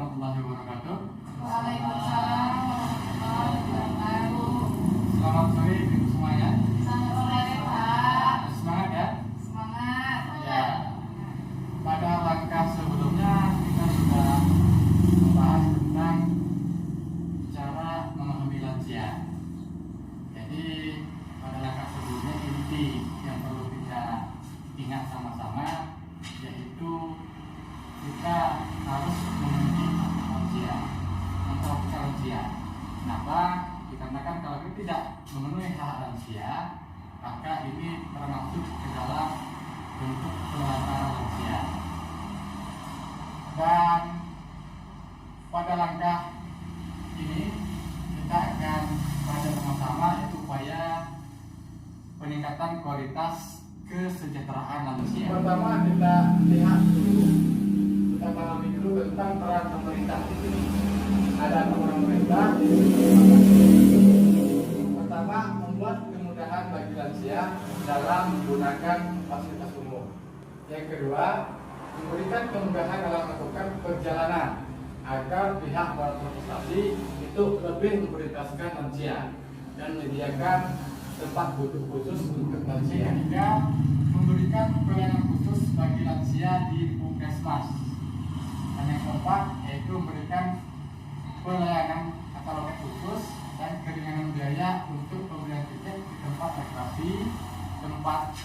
warahmatullahi wabarakatuh. Waalaikumsalam warahmatullahi wabarakatuh. Selamat sore ibu semuanya. Selamat sore Pak. Semangat ya. Semangat. Ya. Pada langkah sebelumnya kita sudah membahas tentang cara memahami lansia. Jadi pada langkah sebelumnya inti yang perlu kita ingat sama-sama yaitu kita harus memenuhi lansia, memperhatikan lansia. Kenapa? Dikarenakan kalau kita tidak memenuhi hak lansia, maka ini termasuk ke dalam bentuk penelantaran lansia. Dan pada langkah ini kita akan pada sama-sama yaitu upaya peningkatan kualitas kesejahteraan lansia. Pertama kita lihat dulu, kita pahami dulu tentang peran pemerintah. Ada peran pemerintah. Pertama, membuat kemudahan bagi lansia dalam menggunakan fasilitas umum. Yang kedua, memberikan kemudahan dalam melakukan perjalanan agar pihak transportasi itu lebih memprioritaskan lansia dan menyediakan tempat duduk khusus untuk lansia. Ketiga, memberikan pelayanan khusus bagi lansia di puskesmas. Dan yang keempat, yaitu memberikan pelayanan atau loket khusus dan keringanan biaya untuk pembelian tiket di tempat rekreasi, tempat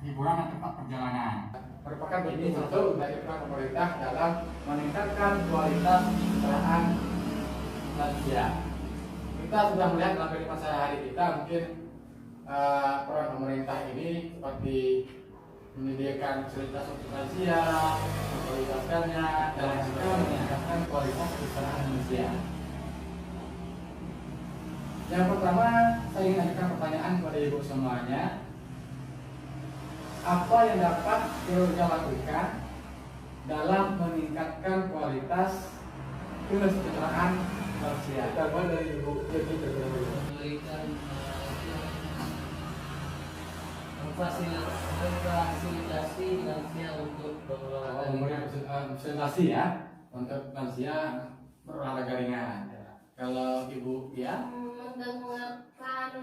hiburan dan tempat perjalanan. Merupakan ini satu dari peran pemerintah dalam meningkatkan kualitas kesejahteraan lansia. Kita sudah melihat dalam kehidupan sehari-hari kita mungkin peran pemerintah ini seperti menyediakan fasilitas untuk lansia, memprioritaskannya, dan juga meningkatkan kualitas kesejahteraan lansia. Yang pertama, saya ingin ajukan pertanyaan kepada ibu semuanya. Apa yang dapat kita lakukan dalam meningkatkan kualitas kesejahteraan lansia? Kita mulai dari ibu Jeki terlebih dahulu. Memberikan fasilitasi lansia untuk berolahraga. Fasilitasi ya untuk lansia berolahraga ringan. Kalau ibu ya? Mendengarkan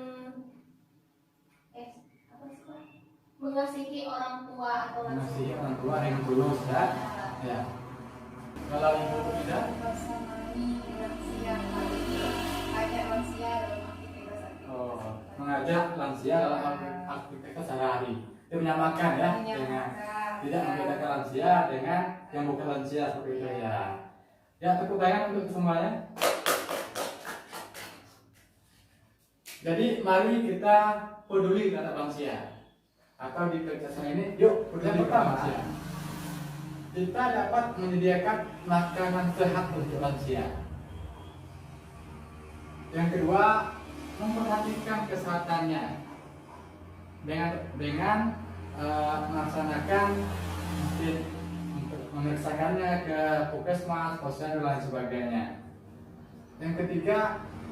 mengasihi orang tua atau Mengasihi orang tua yang tulus ya. Ya. Kalau ibu tidak? Bersamai lansia, ajak lansia dalam aktivitas. Mengajak lansia dalam aktivitas sehari-hari. Itu menyamakan ya dengan tidak membedakan lansia dengan yang bukan lansia seperti itu ya. Ya, tepuk tangan untuk semuanya. Jadi mari kita peduli terhadap lansia. Atau di kerjasama ini, yuk peduli terhadap lansia. Kita dapat menyediakan makanan sehat untuk lansia. Yang kedua, memperhatikan kesehatannya dengan melaksanakan memeriksakannya ke puskesmas, posyandu dan lain sebagainya. Yang ketiga,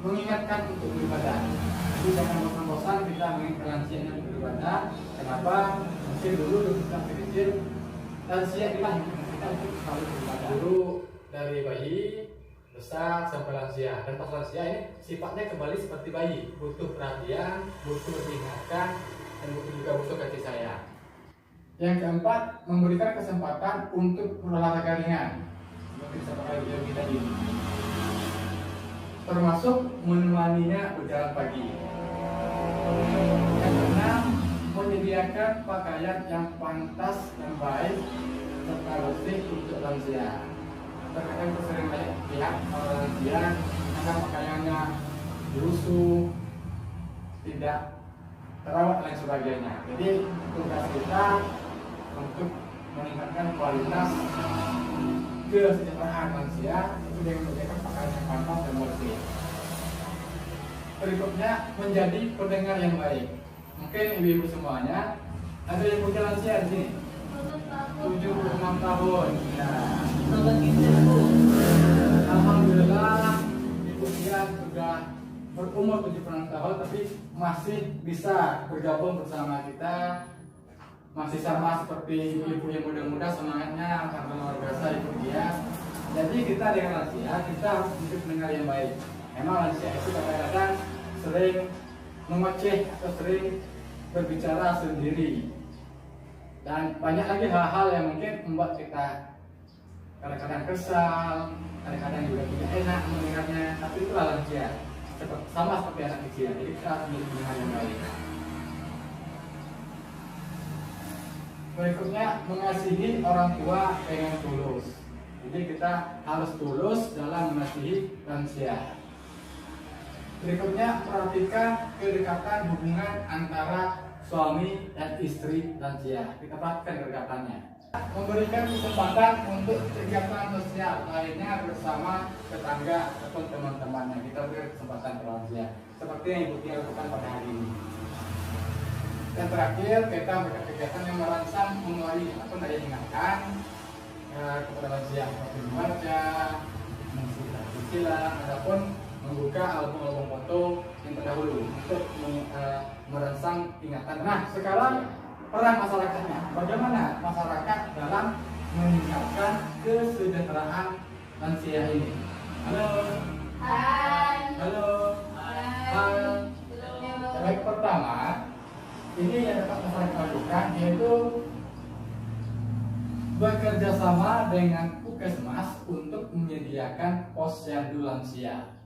mengingatkan untuk beribadah. Jadi jangan bosan-bosan kita mengingatkan lansia untuk beribadah. Kenapa? Mungkin dulu kita kecil lansia inilah kita untuk selalu beribadah. Dulu dari bayi besar sampai lansia, dan pas lansia ini sifatnya kembali seperti bayi, butuh perhatian, butuh diingatkan, dan juga butuh kasih sayang. Yang keempat, memberikan kesempatan untuk berolahraga ringan seperti seperti yang kita ini, termasuk menemaninya berjalan pagi. Yang keenam, menyediakan pakaian yang pantas dan baik serta bersih untuk lansia. Terkadang sering banyak pihak lansia karena pakaiannya lusuh, tidak terawat dan lain sebagainya. Jadi tugas kita untuk meningkatkan kualitas kesejahteraan lansia itu dengan menyediakan pakaian yang pantas dan bersih. Berikutnya, menjadi pendengar yang baik. Mungkin ibu-ibu semuanya ada yang punya lansia di sini. 76 tahun. Ya. Alhamdulillah, ibu Dian sudah berumur 76 tahun tapi masih bisa bergabung bersama kita, masih sama seperti ibu-ibu yang muda-muda, semangatnya alhamdulillah luar biasa ibu Dian. Jadi kita dengan lansia kita harus hidup dengan yang baik. Memang lansia itu kadang-kadang sering mengoceh atau sering berbicara sendiri, dan banyak lagi hal-hal yang mungkin membuat kita kadang-kadang kesal, kadang-kadang juga tidak enak mendengarnya. Tapi itulah lansia, sama seperti anak kecil. Jadi kita harus hidup dengan yang baik. Berikutnya, mengasihi orang tua dengan tulus. Jadi kita harus tulus dalam mengasihi lansia. Berikutnya, perhatikan kedekatan hubungan antara suami dan istri lansia. Kita perhatikan kedekatannya. Memberikan kesempatan untuk kegiatan sosial lainnya bersama tetangga ataupun teman-temannya. Kita beri kesempatan ke lansia, seperti yang Ibu Tia lakukan pada hari ini. Dan terakhir, kita memberikan kegiatan yang merangsang memori ataupun daya ingatkan kepada lansia, seperti membaca, mengisi cicilan, ataupun membuka album-album foto yang terdahulu untuk merangsang ingatan. Nah, sekarang peran masyarakatnya, bagaimana masyarakat dalam meningkatkan kesejahteraan lansia ini? Halo. Hai. Halo. Hai. Baik, pertama, ini yang dapat masyarakat lakukan yaitu bekerja sama dengan Puskesmas untuk menyediakan posyandu lansia.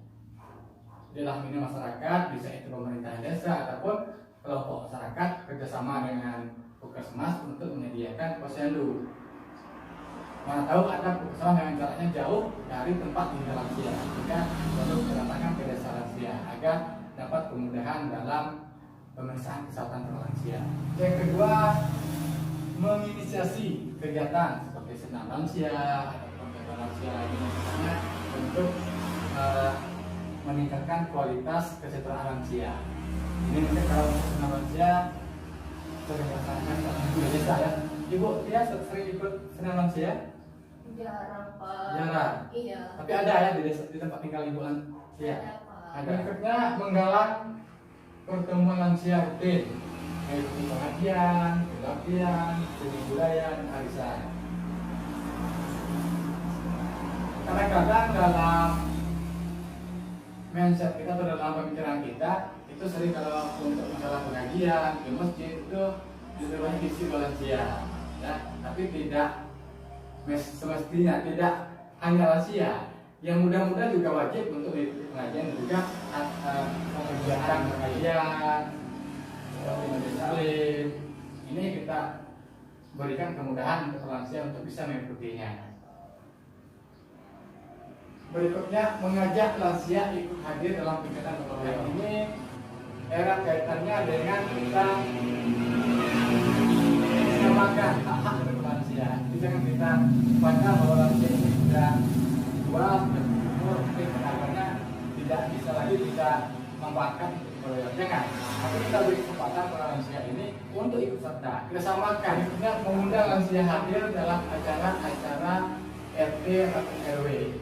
Di dalam ini masyarakat, bisa itu pemerintah desa ataupun kelompok masyarakat kerjasama dengan Puskesmas untuk menyediakan posyandu. Mana tahu ada Puskesmas yang jaraknya jauh dari tempat tinggal lansia, sehingga perlu kedatangan ke desa lansia agar dapat kemudahan dalam pemeriksaan kesehatan lansia. Yang kedua, menginisiasi kegiatan seperti senam lansia ataupun kegiatan lansia lainnya untuk meningkatkan kualitas kesejahteraan lansia. Ini mungkin kalau senam lansia sering dilaksanakan di desa ya. Ibu Tia sering ikut senam lansia? Jarang, Pak. Jarang. Iya. Tapi ada ya di desa, di tempat tinggal ibu lansia. Ada, Pak. Ada. Berikutnya, menggalang pertemuan lansia rutin, yaitu pengajian, pelatihan, seni budaya, dan arisan. Kadang-kadang dalam mindset kita atau dalam pemikiran kita itu sering kalau untuk masalah pengajian di masjid itu lebih banyak isi lansia, ya. Tapi tidak semestinya, tidak hanya lansia. Yang muda-muda juga wajib untuk mengikuti pengajian, juga mengerjakan pengajian seperti majelis taklim. Ini kita berikan kemudahan untuk lansia untuk bisa mengikutinya. Berikutnya, mengajak lansia ikut hadir dalam kegiatan keagamaan. Ini erat kaitannya dengan kita menyamakan hak-hak dari lansia. Jadi jangan kita pandang bahwa lansia ini sudah tua, sudah berumur, mungkin keadaannya tidak bisa lagi kita memanfaatkan untuk jangan. Tapi kita beri kesempatan para lansia ini untuk ikut serta. Kita samakan, maksudnya mengundang lansia hadir dalam acara-acara RT atau RW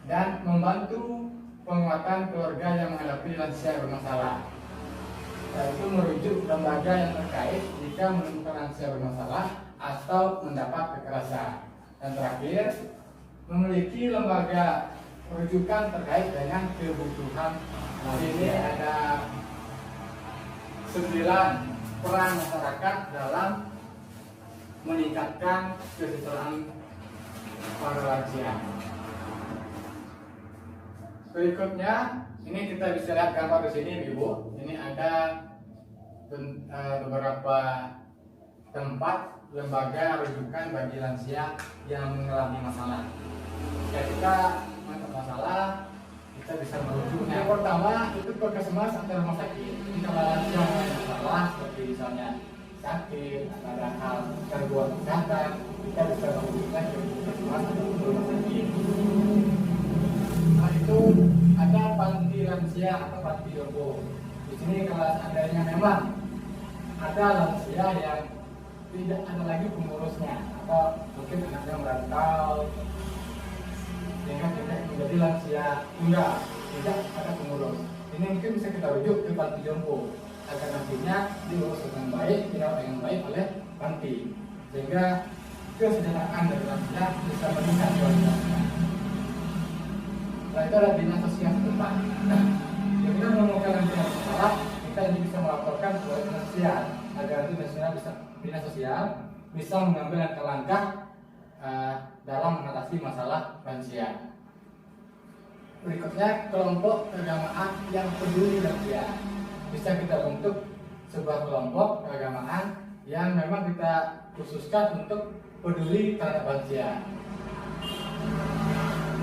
dan membantu penguatan keluarga yang menghadapi lansia bermasalah. Yaitu merujuk lembaga yang terkait jika menemukan lansia bermasalah atau mendapat kekerasan. Dan terakhir, memiliki lembaga rujukan terkait dengan kebutuhan. Nah, ini ada 9 peran masyarakat dalam meningkatkan kesejahteraan para lansia. Berikutnya, ini kita bisa lihat gambar di sini, Ibu. Ini ada beberapa tempat lembaga rujukan bagi lansia yang mengalami masalah. Jika kita mengalami masalah, kita bisa merujuk. Yang pertama itu Puskesmas atau rumah sakit. Kalau lansia mengalami masalah seperti misalnya sakit, ada hal gangguan kesehatan, kita bisa merujuknya ke Puskesmas atau rumah sakit. Nah, itu ada panti lansia atau panti jompo. Di sini kalau seandainya memang ada lansia yang tidak ada lagi pengurusnya atau mungkin anaknya merantau sehingga tidak menjadi lansia tunggal, tidak ada pengurus. Ini mungkin bisa kita rujuk ke panti jompo agar nantinya diurus dengan baik, dirawat dengan baik oleh panti, sehingga kesejahteraan dari lansia bisa meningkat kualitasnya. Setelah itu ada dinas sosial setempat. Nah, kita menemukan yang punya masalah, kita ini bisa melaporkan ke dinas sosial agar itu dinas sosial bisa mengambil langkah-langkah dalam mengatasi masalah lansia. Berikutnya, kelompok keagamaan yang peduli lansia. Bisa kita bentuk sebuah kelompok keagamaan yang memang kita khususkan untuk peduli terhadap lansia.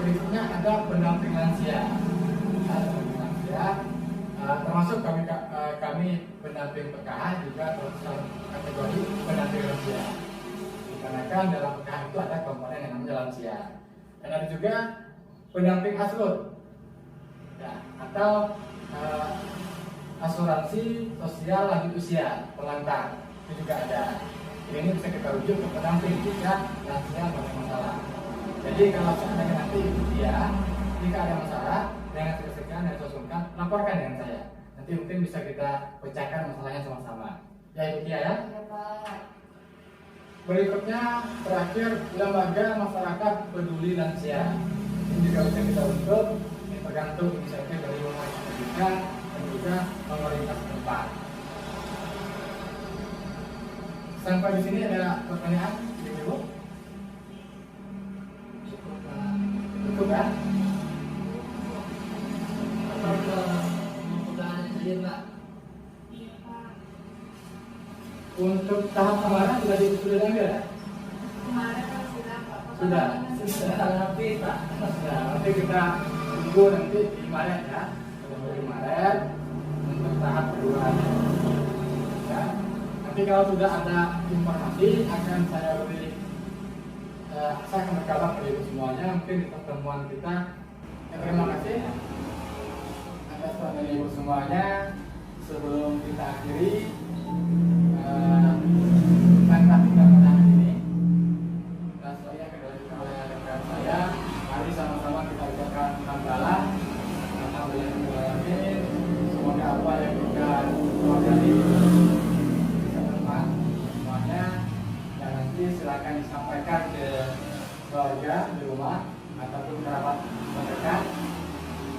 Berikutnya ada pendamping lansia. Termasuk kami pendamping PKH juga termasuk kategori pendamping lansia. Dikarenakan dalam PKH itu ada komponen yang namanya lansia. Dan ada juga pendamping ASRUD, ya, atau asuransi sosial lanjut usia pengantar, itu juga ada. Ini bisa kita rujuk ke pendamping jika lansia ada masalah. Jadi kalau seandainya nanti jika ada masalah, jangan selesaikan dan sosongkan, laporkan dengan saya. Nanti mungkin bisa kita pecahkan masalahnya sama-sama. Ya itu ya. Ya Pak. Berikutnya terakhir, lembaga masyarakat peduli lansia. Ini juga bisa kita bentuk, ini tergantung inisiatif dari rumah pendidikan dan juga pemerintah setempat. Sampai di sini ada pertanyaan, Ibu? Cukup kan? Atau ke pembukaan saja Pak? Iya Pak. Untuk tahap kemarin sudah diambil ya? Kemarin kan sudah Pak. Sudah. Sudah habis Pak. Nah, nanti kita tunggu nanti di Maret ya. Di Maret untuk tahap kedua. Ya. Nanti kalau sudah ada informasi akan saya beri, saya akan berkabar ke ibu semuanya mungkin di pertemuan kita. Ya, terima kasih atas perhatian ibu semuanya. Sebelum kita akhiri langkah kita pada hari ini, dan saya akan dilanjutkan oleh rekan saya. Mari sama-sama kita ucapkan hamdalah. Alhamdulillahirobbilalamin. Semoga apa yang kita pelajari bisa bermanfaat semuanya. Dan nanti silakan disampaikan ke keluarga di rumah ataupun kerabat terdekat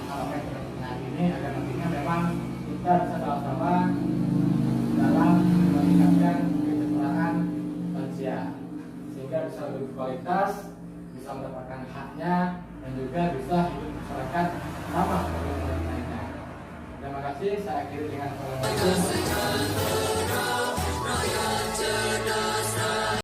apa yang kita hari ini agar nantinya memang kita bisa sama-sama dalam meningkatkan kesejahteraan lansia sehingga bisa lebih berkualitas, bisa mendapatkan haknya dan juga bisa hidup masyarakat sama seperti yang lainnya. Terima kasih, saya akhiri dengan salam.